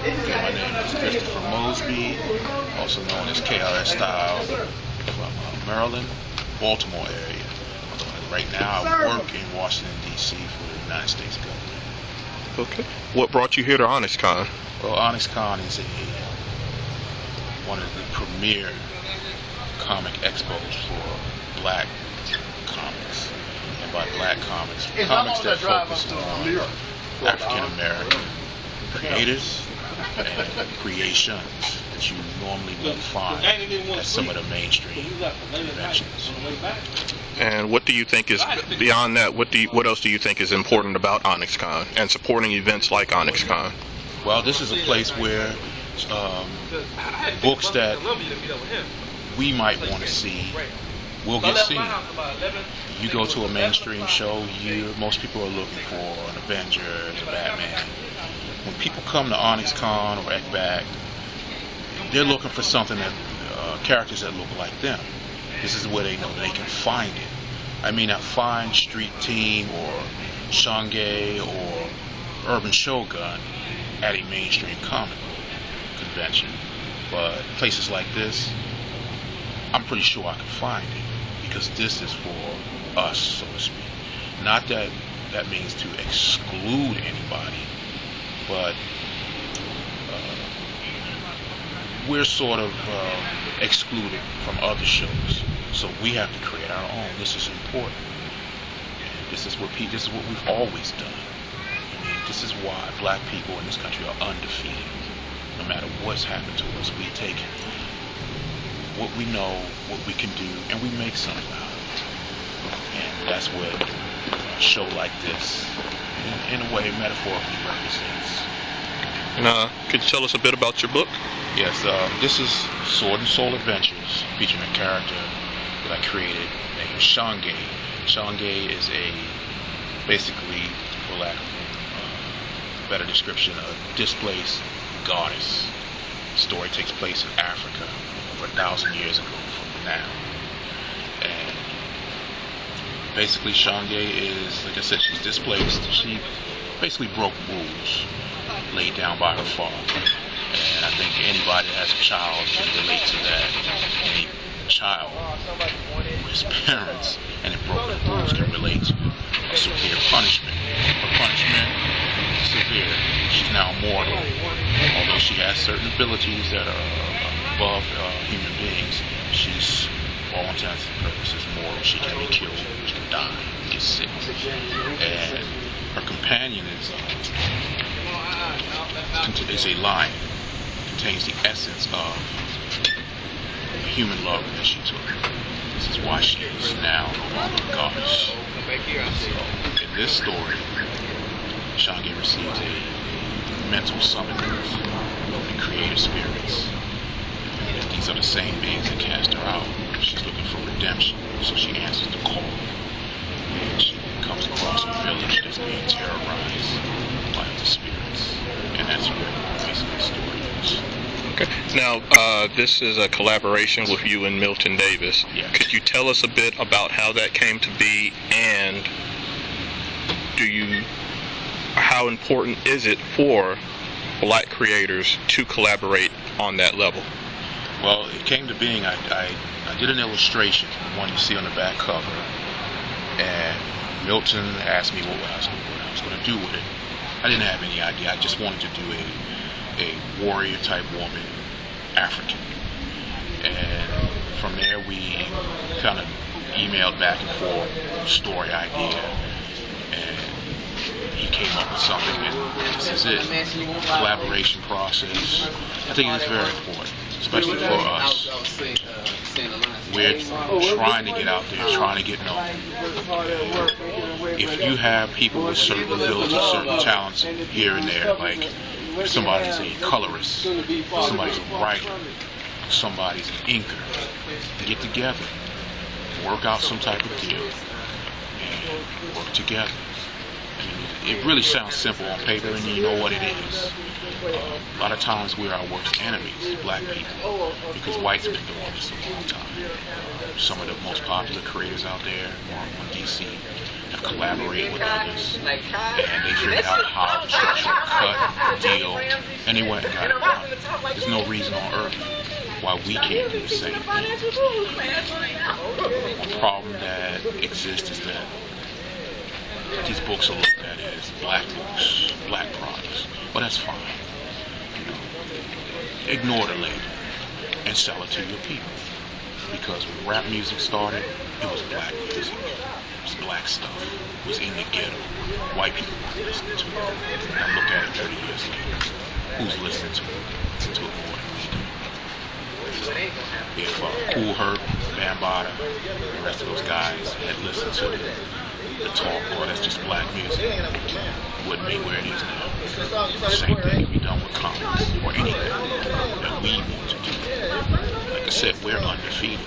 Okay, my name is Kristopher Mosby, also known as KRS Style, from Maryland, Baltimore area. Right now I work in Washington, D.C. for the United States government. Okay. What brought you here to Onyxcon? Well, Onyxcon is one of the premier comic expos for black comics. And by black comics that focus on African American creators and creations that you normally won't find at some of the mainstream conventions. And what do you think is, beyond that, what else do you think is important about Onyxcon and supporting events like Onyxcon? Well, this is a place where books that we might want to see will get seen. You go to a mainstream show, most people are looking for an Avengers, a Batman. When people come to Onyxcon or ECBAC, they're looking for something that characters that look like them. This is where they know they can find it. I may not find Street Team or Shange or Urban Shogun at a mainstream comic convention, but places like this, I'm pretty sure I can find it, because this is for us, so to speak. Not that that means to exclude anybody, but we're sort of excluded from other shows, so we have to create our own. This is important. This is what we've always done. I mean, this is why black people in this country are undefeated. No matter what's happened to us, we take what we know, what we can do, and we make something out of it. And that's what a show like this, in a way, metaphorically represents. And could you tell us a bit about your book? Yes, this is Sword and Soul Adventures, featuring a character that I created named Shange. Shange is basically, for lack of a better description, a displaced goddess. The story takes place in Africa over 1,000 years ago from now. And basically Shange is, like I said, she's displaced. She basically broke rules laid down by her father. And I think anybody that has a child can relate to that. Any child who has parents and it broke the rules can relate to a severe punishment. Her punishment is severe. She's now mortal. Although she has certain abilities that are above human beings, she's, for all intents and purposes, mortal. She can be killed. She can die. Get sick. And her companion is a lion. Contains the essence of the human love that she took. This is why she is now no longer a goddess. So, in this story, Shange receives a mental summons from creative spirits. And these are the same beings that cast her out. She's looking for redemption, so she answers the call. And she comes across a village that's being terrorized by the spirits. And that's where basically the story is. Okay. Now, this is a collaboration with you and Milton Davis. Yes. Could you tell us a bit about how that came to be, and how important is it for black creators to collaborate on that level? Well, it came to being, I did an illustration, the one you see on the back cover, and Milton asked me what I was going to do with it. I didn't have any idea. I just wanted to do a warrior type woman, African. And from there we kind of emailed back and forth, story idea, and he came up with something, and this is it. Collaboration process. I think it's very important, especially for us. We're trying to get out there, trying to get known. If you have people with certain abilities, certain talents here and there, like if somebody's a colorist, somebody's a writer, somebody's an inker, get together, work out some type of deal, and work together. I mean, it really sounds simple on paper, and you know what it is. A lot of times we're our worst enemies, black people, because whites have been doing this a long time. Some of the most popular creators out there, Marvel and DC, have collaborated with others, and they figured out how to structure a cut, deal, and they went and got it done. There's no reason on earth why we can't do the same thing. The problem that exists is that these books are looked at as black books, black products. But that's fine. You know, ignore the label and sell it to your people. Because when rap music started, it was black music. It was black stuff. It was in the ghetto. White people weren't listening to it. Now look at it 30 years later. Who's listening to it? Listen to it more than we do. If Kool Herc, Bambaataa, the rest of those guys had listened to the talk, or that's just black music, it wouldn't be where it is now. The same thing can be done with comics or anything that we want to do. Like I said, we're undefeated.